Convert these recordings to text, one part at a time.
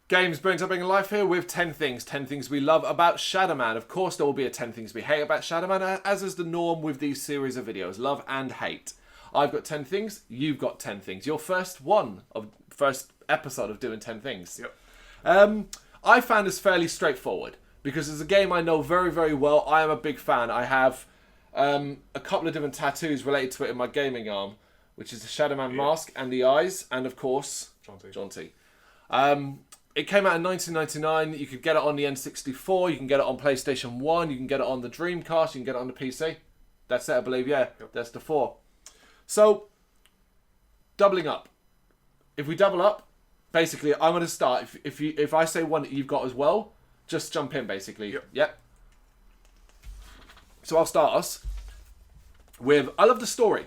Games, Brrraaains A Head-Banging Life here with 10 things we love about Shadow Man. Of course, there will be a 10 things we hate about Shadow Man, as is the norm with these series of videos, love and hate. I've got 10 things, you've got 10 things. Your first episode of doing 10 things. Yep. I found this fairly straightforward because it's a game I know very, very well. I am a big fan. I have a couple of different tattoos related to it in my gaming arm, which is the Shadow Man mask and the eyes, and of course, Jonty. It came out in 1999. You could get it on the N64. You can get it on PlayStation 1. You can get it on the Dreamcast. You can get it on the PC. That's it, I believe. Yeah, yep. That's the 4. So, doubling up. If we double up, basically, I'm going to start. If I say one that you've got as well, just jump in, basically. Yep. So I'll start us with, I love the story.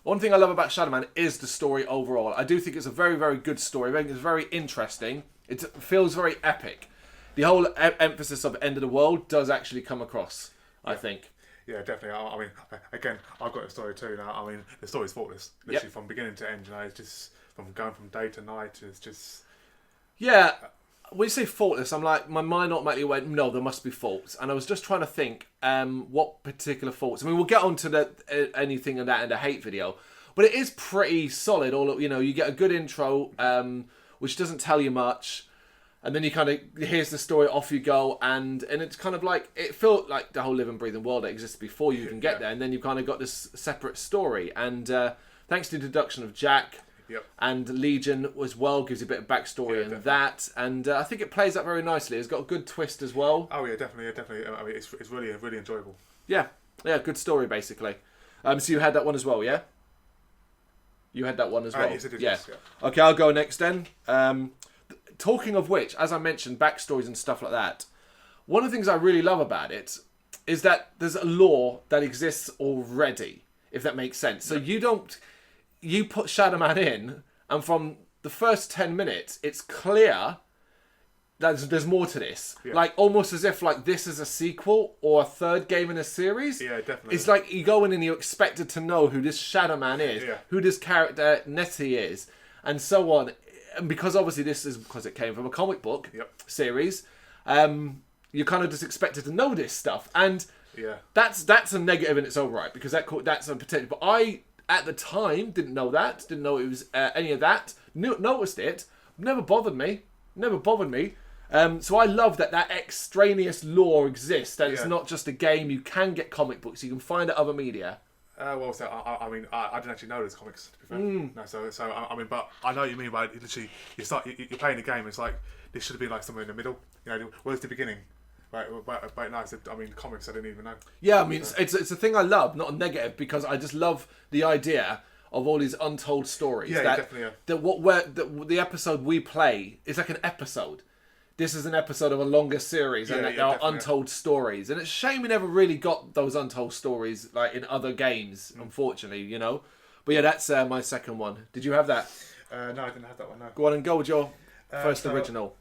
One thing I love about Shadow Man is the story overall. I do think it's a very, very good story. I think it's very interesting. It feels very epic. The whole emphasis of end of the world does actually come across, I think. Yeah, definitely. I mean, again, I've got a story too now. I mean, the story's faultless. Literally from beginning to end, you know, it's just from going from day to night. It's just... Yeah, when you say faultless, I'm like, my mind automatically went, no, there must be faults. And I was just trying to think what particular faults. I mean, we'll get on to anything of that in the hate video. But it is pretty solid. You get a good intro, which doesn't tell you much. And then you kind of, here's the story, off you go. And it's kind of like, it felt like the whole living, breathing world that existed before you can get there. And then you've kind of got this separate story. And thanks to the introduction of Jack and Legion as well, gives you a bit of backstory and that. And I think it plays up very nicely. It's got a good twist as well. Oh, yeah, definitely. I mean, it's really, really enjoyable. Yeah, good story, basically. So you had that one as well, yeah? You had that one as well? Yes, I did, yeah. Yes. Okay, I'll go next then. Talking of which, as I mentioned, backstories and stuff like that, one of the things I really love about it is that there's a lore that exists already, if that makes sense. So you put Shadow Man in, and from the first 10 minutes, it's clear that there's more to this. Yeah. Like, almost as if like this is a sequel or a third game in a series. Yeah, definitely. It's like you go in and you're expected to know who this Shadow Man is, who this character Nettie is, and so on. And because obviously this is because it came from a comic book series, you're kind of just expected to know this stuff. And that's a negative in its own right, because that's a potential. But I, at the time, didn't know that. Didn't know it was any of that. Noticed it. Never bothered me. So I love that extraneous lore exists. That it's not just a game. You can get comic books. You can find it other media. I mean, I didn't actually know there's comics, to be fair. No, so I mean, but I know what you mean by literally, you're playing a game, it's like, this should have been like somewhere in the middle. You know, where's the beginning? Right, but no, I mean, comics I didn't even know. Yeah, I mean, it's a thing I love, not a negative, because I just love the idea of all these untold stories. Yeah, definitely. The episode we play is like an episode. This is an episode of a longer series, and there are untold stories. And it's a shame we never really got those untold stories like in other games, unfortunately, you know. But yeah, that's my second one. Did you have that? No, I didn't have that one, no. Go on and go with your first original.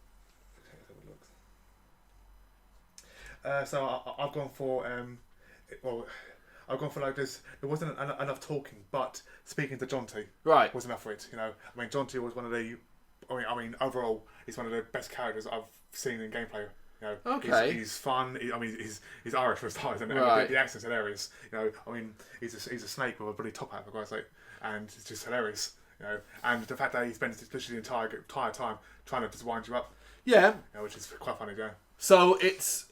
So I've gone for, I've gone for like this. There wasn't enough talking, but speaking to Jonty was enough for it. You know, I mean, Jonty was one of the. I mean, overall, he's one of the best characters I've seen in gameplay. You know, okay. He's fun. He's Irish for starters, and the accent's hilarious. You know, I mean, he's a snake with a bloody top hat, for Christ's sake, and it's just hilarious. You know, and the fact that he spends literally the entire time trying to just wind you up. Yeah. You know, which is quite funny, yeah. So it's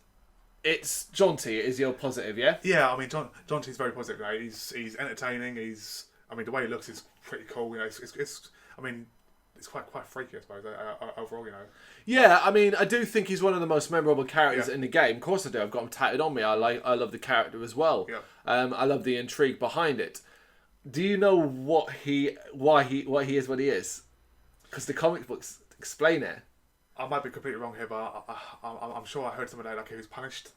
Jonty is your positive, yeah? Yeah, I mean, Jonty's very positive. You know, he's entertaining. I mean, the way he looks is pretty cool. You know, it's quite freaky, I suppose, overall, you know. Yeah, I mean, I do think he's one of the most memorable characters in the game. Of course I do. I've got him tatted on me. I love the character as well. Yeah. I love the intrigue behind it. Do you know why he is what he is? Because the comic books explain it. I might be completely wrong here, but I'm sure I heard something like he was punished.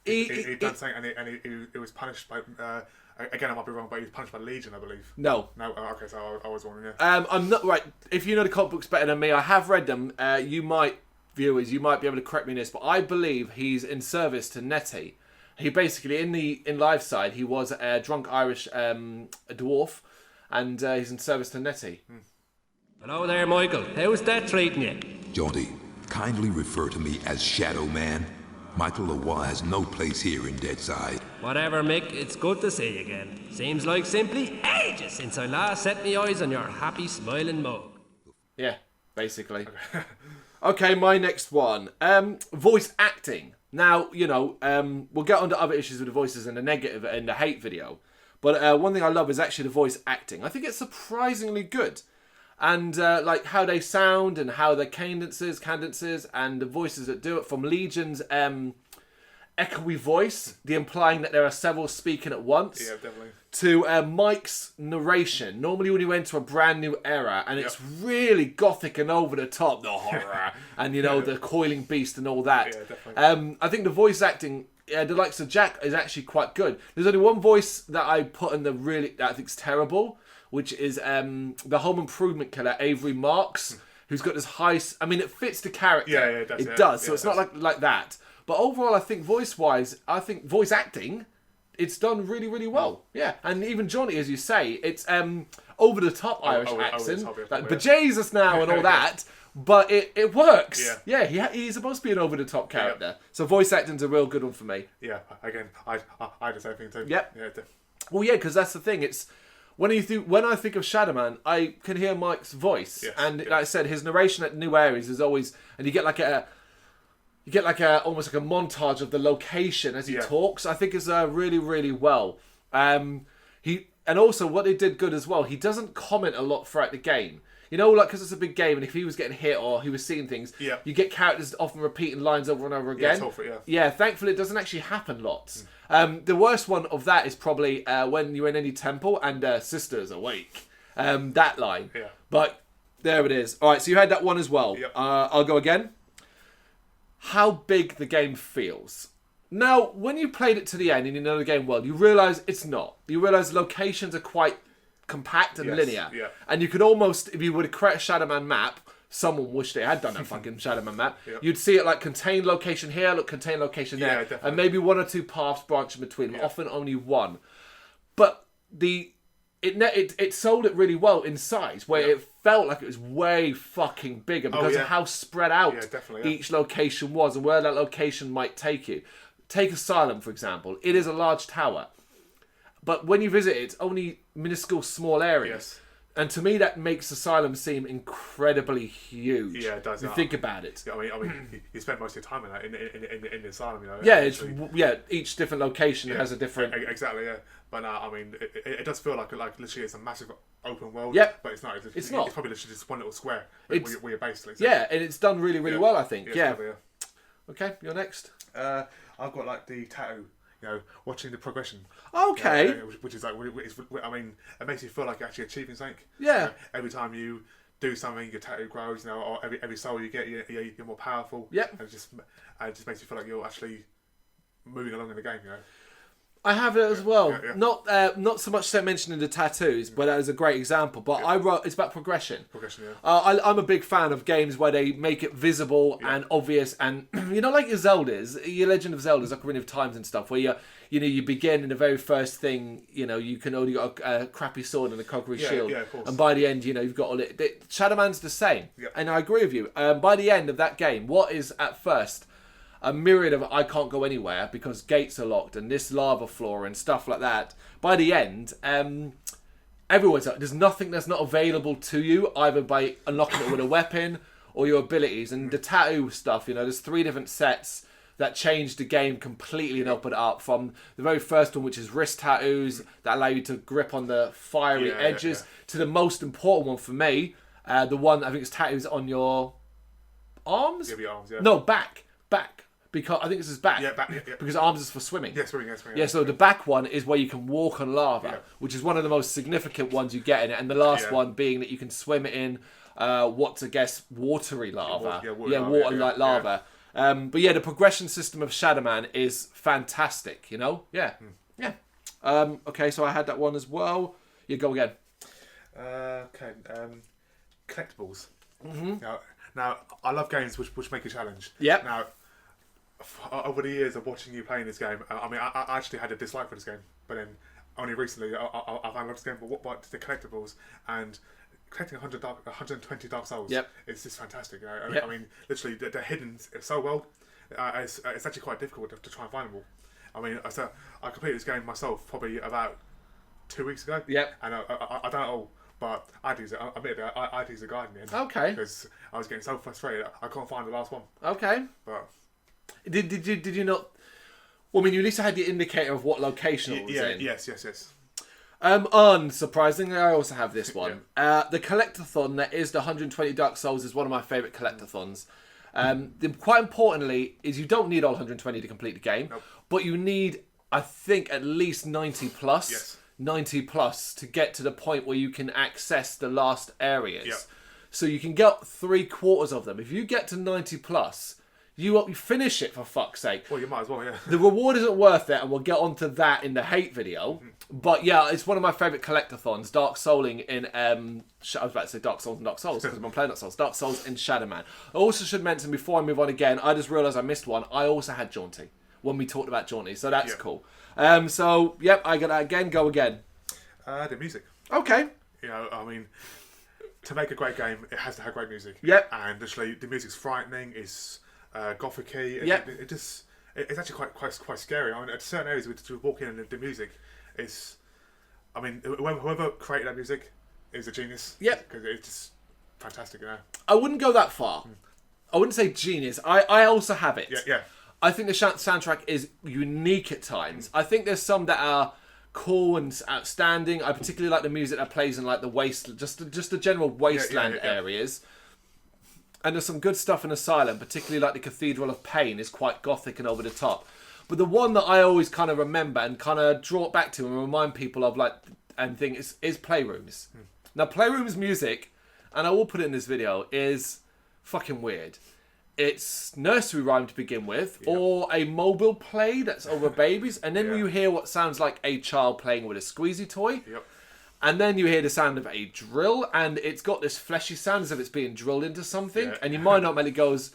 He done something, and he was punished by. Again, I might be wrong, but he was punished by Legion, I believe. No. Okay, so I was wrong. Yeah. I'm not right. If you know the comic books better than me, I have read them. You might be able to correct me in this, but I believe he's in service to Nettie. He basically in live side he was a drunk Irish dwarf, and he's in service to Nettie. Hello there, Michael. How's that treating you? Jonty, Kindly refer to me as Shadow Man. Michael Leroy has no place here in Deadside. Whatever, Mick, it's good to see you again. Seems like simply ages since I last set me eyes on your happy, smiling mug. Yeah, basically. Okay, my next one. Voice acting. Now, you know, we'll get on to other issues with the voices in the negative and the hate video. But one thing I love is actually the voice acting. I think it's surprisingly good. And like how they sound and how the cadences and the voices that do it, from Legion's echoey voice, the implying that there are several speaking at once, Yeah, definitely. to Mike's narration. Normally when you enter a brand new era and it's really gothic and over the top, the horror and, you know, the coiling beast and all that. Yeah, definitely. I think the voice acting, the likes of Jack, is actually quite good. There's only one voice that I put in that I think's terrible, which is the Home Improvement killer, Avery Marks, who's got this high... I mean, it fits the character. Yeah, it does. It does, so it's not like that. But overall, I think voice-wise, voice acting, it's done really, really well. Yeah, and even Johnny, as you say, it's over-the-top Irish accent, like bejesus now and all that, but it works. Yeah, he's supposed to be an over-the-top character. So voice acting's a real good one for me. Yeah, again, I had the same thing too. Yep. Yeah, well, yeah, because that's the thing. It's when I think of Shadow Man, I can hear Mike's voice, and like I said, his narration at new areas is always, and you get like almost like a montage of the location as he talks. I think is really, really well. And also what they did good as well, he doesn't comment a lot throughout the game. You know, like, because it's a big game, and if he was getting hit or he was seeing things, you get characters often repeating lines over and over again. Yeah, thankfully it doesn't actually happen lots. The worst one of that is probably when you're in any temple and Sister's awake. That line. Yeah. But there it is. All right, so you had that one as well. Yep. I'll go again. How big the game feels. Now, when you played it to the end and you know the game well, you realise it's not. You realise locations are quite compact and linear. Yeah. And you could almost, if you were to create a Shadow Man map, someone wished they had done that fucking Shadow Man map, you'd see it like contained location here, contained location there, definitely. and maybe one or two paths branching between them, often only one. But it sold it really well in size, where it felt like it was way fucking bigger because of how spread out each location was and where that location might take you. Take Asylum, for example. It is a large tower. But when you visit it, it's only minuscule small areas. And to me, that makes Asylum seem incredibly huge. Yeah, it does. If you think about it. Yeah, I mean, you spend most of your time in that in the Asylum, you know. Yeah, each different location has a different. Exactly. Yeah, but I mean, it does feel like literally it's a massive open world. Yep. But it's not. It's not. It's probably literally just one little square where you're based. Yeah, and it's done really, really well, I think. Yeah. Probably, Okay, you're next. I've got like the tattoo. You know, watching the progression. Okay. Which is like, I mean, it makes you feel like you're actually achieving something. Yeah. You know, every time you do something, your tattoo grows. You know, or every soul you get, you're more powerful. Yep. And it just makes you feel like you're actually moving along in the game. You know. I have it as well. Not so much so mentioning the tattoos, but that is a great example. But I wrote, it's about progression. I'm a big fan of games where they make it visible and obvious, and you know, like your Zeldas, your Legend of Zelda's, Ocarina of Times and stuff, where you begin and the very first thing, you know, you can only got a crappy sword and a cockery shield, of course. and by the end, you know, you've got all it. Shadow Man's the same, and I agree with you. By the end of that game, what is at first a myriad of I can't go anywhere because gates are locked and this lava floor and stuff like that. By the end, everyone's like, there's nothing that's not available to you, either by unlocking it with a weapon or your abilities. And the tattoo stuff, you know, there's 3 different sets that changed the game completely and opened it up. From the very first one, which is wrist tattoos that allow you to grip on the fiery edges, to the most important one for me, the one I think it's tattoos on your arms. Your arms, No, back. Because I think this is back. Back. Because arms is for swimming. Swimming. Yeah, so the back one is where you can walk on lava, which is one of the most significant ones you get in it. And the last one being that you can swim in what's, I guess, watery lava. Water-like lava. But yeah, the progression system of Shadow Man is fantastic, you know? Yeah. Okay, so I had that one as well. You go again. Okay. Collectibles. Now, I love games which make a challenge. Yep. Now, over the years of watching you playing this game, I mean, I actually had a dislike for this game, but then only recently I found this game for what the collectibles, and collecting 120 Dark Souls is just fantastic. You know? Yep. I mean, literally, they're hidden so well. It's actually quite difficult to try and find them all. I mean, I completed this game myself probably about 2 weeks ago. Yep. And I don't know, but I'd use it. I admit it. I'd use the guide in the end. Okay. Because I was getting so frustrated. I couldn't find the last one. Okay. But did you not? Well, I mean, you at least had the indicator of what location it was in. Yes. Unsurprisingly, I also have this one. The collectathon that is the 120 Dark Souls is one of my favourite collectathons. Quite importantly, is you don't need all 120 to complete the game, but you need, I think, at least 90 plus. Yes. 90 plus to get to the point where you can access the last areas. Yep. So you can get 3/4 of them. If you get to 90 plus, you finish it, for fuck's sake. Well, you might as well, yeah. The reward isn't worth it, and we'll get onto that in the hate video. But yeah, it's one of my favourite collectathons, Dark Souling in... I was about to say Dark Souls and Dark Souls, because I'm playing Dark Souls. Dark Souls in Shadow Man. I also should mention, before I move on again, I just realised I missed one. I also had Jaunty, when we talked about Jaunty, so that's cool. So, yep, I got that again. Go again. The music. Okay. You know, I mean, to make a great game, it has to have great music. Yep. And literally, the music's frightening. It's gothic-y. Yep. It's actually quite scary. I mean, at certain areas, we walk in and the music is... I mean, whoever created that music is a genius. Yep. Because it's just fantastic, you know. I wouldn't go that far. I wouldn't say genius. I also have it. Yeah. I think the soundtrack is unique at times. I think there's some that are cool and outstanding. I particularly like the music that plays in like the just the general wasteland areas. And there's some good stuff in Asylum, particularly like the Cathedral of Pain is quite gothic and over the top. But the one that I always kind of remember and kind of draw it back to and remind people of like and think is Playrooms. Now Playrooms music, and I will put it in this video, is fucking weird. It's nursery rhyme to begin with, or a mobile play that's over babies, and then you hear what sounds like a child playing with a squeezy toy. Yep. And then you hear the sound of a drill, and it's got this fleshy sound as if it's being drilled into something. Yeah. And your mind automatically goes,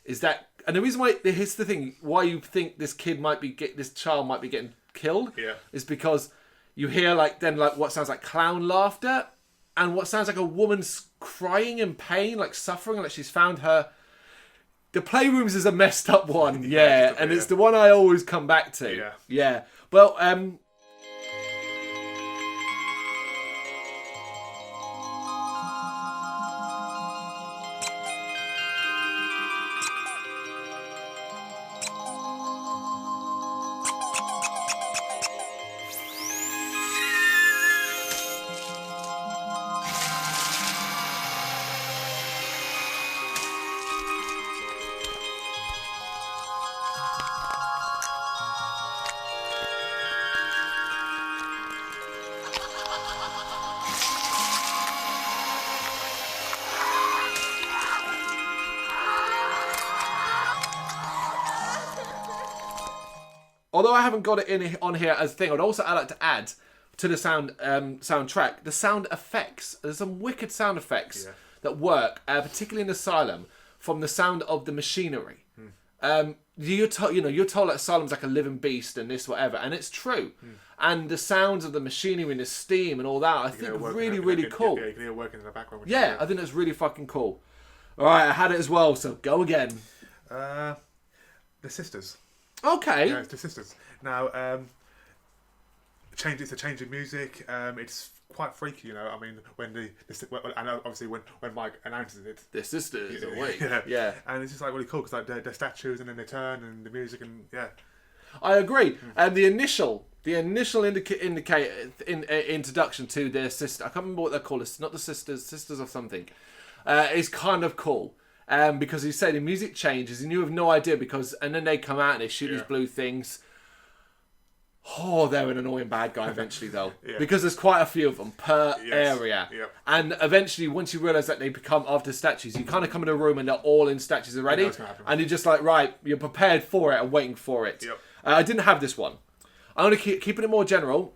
"Is that?" And the reason why here's the thing: why you think this child might be getting killed, is because you hear like what sounds like clown laughter, and what sounds like a woman's crying in pain, like suffering, like she's found her. The Playrooms is a messed up one, and it's the one I always come back to. Yeah. Well, although I haven't got it on here as a thing, I'd also like to add to the soundtrack the sound effects. There's some wicked sound effects that work, particularly in Asylum, from the sound of the machinery. You're told that Asylum's like a living beast and this whatever, and it's true. And the sounds of the machinery and the steam and all that, I think, are really cool. Yeah, you can hear working in the background. Yeah, I think that's really fucking cool. All right, I had it as well, so go again. The Sisters. Okay. Yeah, it's The Sisters. Now, it's a change in music. It's quite freaky, you know. I mean, and obviously when Mike announces it, The Sisters awake. Yeah. And it's just like really cool because like they're statues and then they turn and the music and I agree. And the initial introduction to their sister, I can't remember what they're called. It's not the sisters of something. Is kind of cool. Because he said the music changes and you have no idea and then they come out and they shoot these blue things. Oh, they're an annoying bad guy eventually though. Because there's quite a few of them per area. Yep. And eventually once you realise that they become after statues, you kind of come in a room and they're all in statues already. And you're just like, right, you're prepared for it and waiting for it. Yep. I didn't have this one. I'm going to keeping it more general.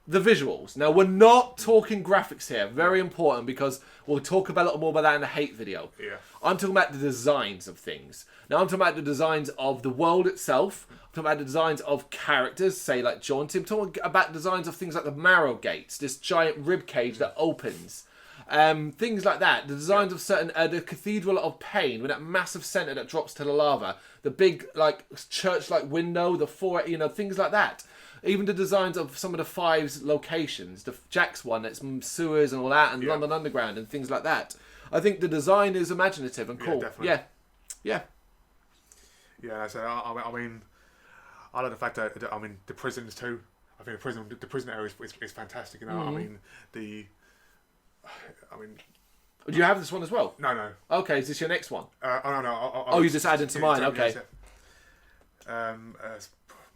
The visuals. Now, we're not talking graphics here. Very important because we'll talk about a little more about that in the hate video. Yeah. I'm talking about the designs of things. Now, I'm talking about the designs of the world itself. I'm talking about the designs of characters, say like Jaunty. I'm talking about designs of things like the marrow gates, this giant rib cage that opens. Things like that. The designs of certain the Cathedral of Pain, with that massive centre that drops to the lava, the big like church-like window, the four, things like that. Even the designs of some of the Five's locations, the Jack's one, that's sewers and all that, and London Underground and things like that. I think the design is imaginative and cool. Yeah, definitely. Yeah. Yeah, so I mean, I like the fact that the prisons too. I think the prison area is fantastic. I mean do you have this one as well? No. Okay, is this your next one? No. You just added to mine. Okay.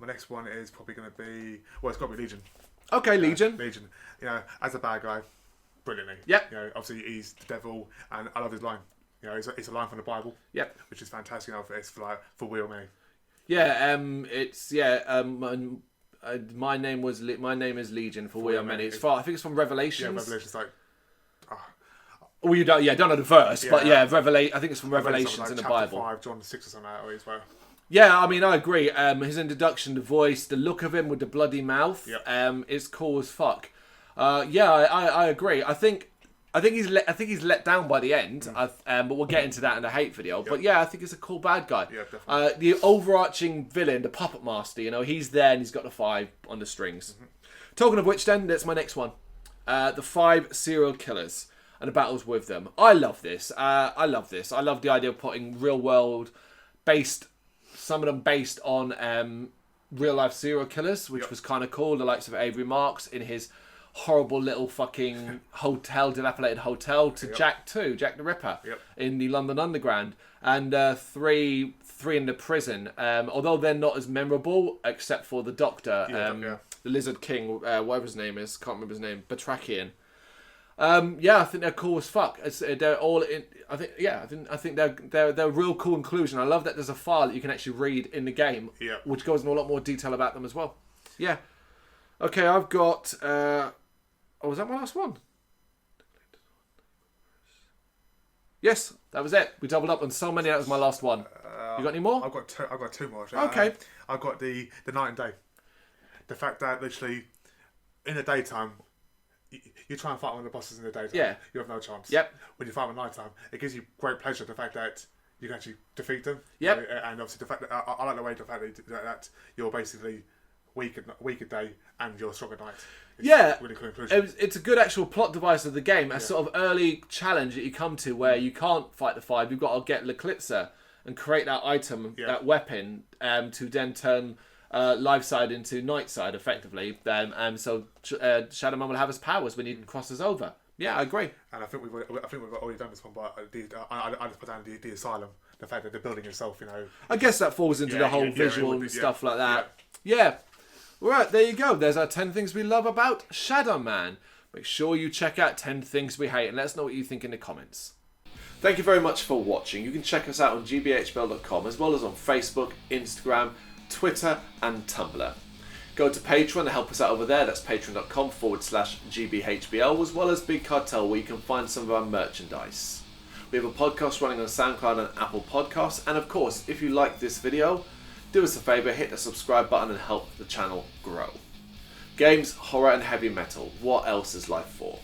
My next one is probably going to be it's got to be Legion. Okay, Legion. Legion. As a bad guy, brilliantly. Yep. Obviously he's the devil, and I love his line. It's a line from the Bible. Yep. Which is fantastic. It's for we or me. Yeah. My name is Legion for we are many. I think it's from Revelations. Yeah, Revelations like. Well, you don't know the verse, but I think it's from Revelations in the Bible. 5, John 6 or something like that as well. Yeah, I mean, I agree. His introduction, the voice, the look of him with the bloody mouth, is cool as fuck. I agree. I think he's let down by the end. But we'll get into that in the hate video. Yep. But I think he's a cool bad guy. Yeah, definitely. The overarching villain, the puppet master, he's there and he's got the 5 on the strings. Mm-hmm. Talking of which, then that's my next one. The 5 serial killers and the battles with them. I love this. I love the idea of putting real world based. Some of them based on real life serial killers, which was kind of cool. The likes of Avery Marks in his horrible little fucking dilapidated hotel, to Jack the Ripper in the London Underground, and 3 in the prison. Although they're not as memorable, except for the Doctor, the Lizard King, whatever his name is, can't remember his name, Batrachian. I think they're cool as fuck. They're all in. I think they're a real cool inclusion. I love that there's a file that you can actually read in the game, which goes into a lot more detail about them as well. Yeah. Okay, I've got. Was that my last one? Yes, that was it. We doubled up on so many. That was my last one. You got any more? I've got two more. Actually. Okay. I've got the night and day. The fact that literally in the daytime. You try and fight one of the bosses in the daytime. You have no chance. Yep. When you fight them at night time, it gives you great pleasure. The fact that you can actually defeat them. Yep. And obviously the fact that I like the fact that you're basically weak at day and you're strong at night. It's really cool inclusion. It's a good actual plot device of the game. A sort of early challenge that you come to where you can't fight the 5. You've got to get L'Eclipser and create that item, that weapon, to then turn. Live side into night side, effectively. So Shadow Man will have his powers when he crosses over. Yeah, I agree. And I think we've already done this one, but I just put down the asylum. The fact that the building itself, I guess that falls into the whole visual and stuff like that. Yeah. Right, there you go. There's our 10 things we love about Shadow Man. Make sure you check out 10 things we hate and let us know what you think in the comments. Thank you very much for watching. You can check us out on gbhbl.com as well as on Facebook, Instagram, Twitter and Tumblr. Go to Patreon and help us out over there. That's patreon.com/GBHBL, as well as Big Cartel, where you can find some of our merchandise. We have a podcast running on SoundCloud and Apple Podcasts. And of course, if you like this video, do us a favour, hit the subscribe button and help the channel grow. Games, horror and heavy metal. What else is life for?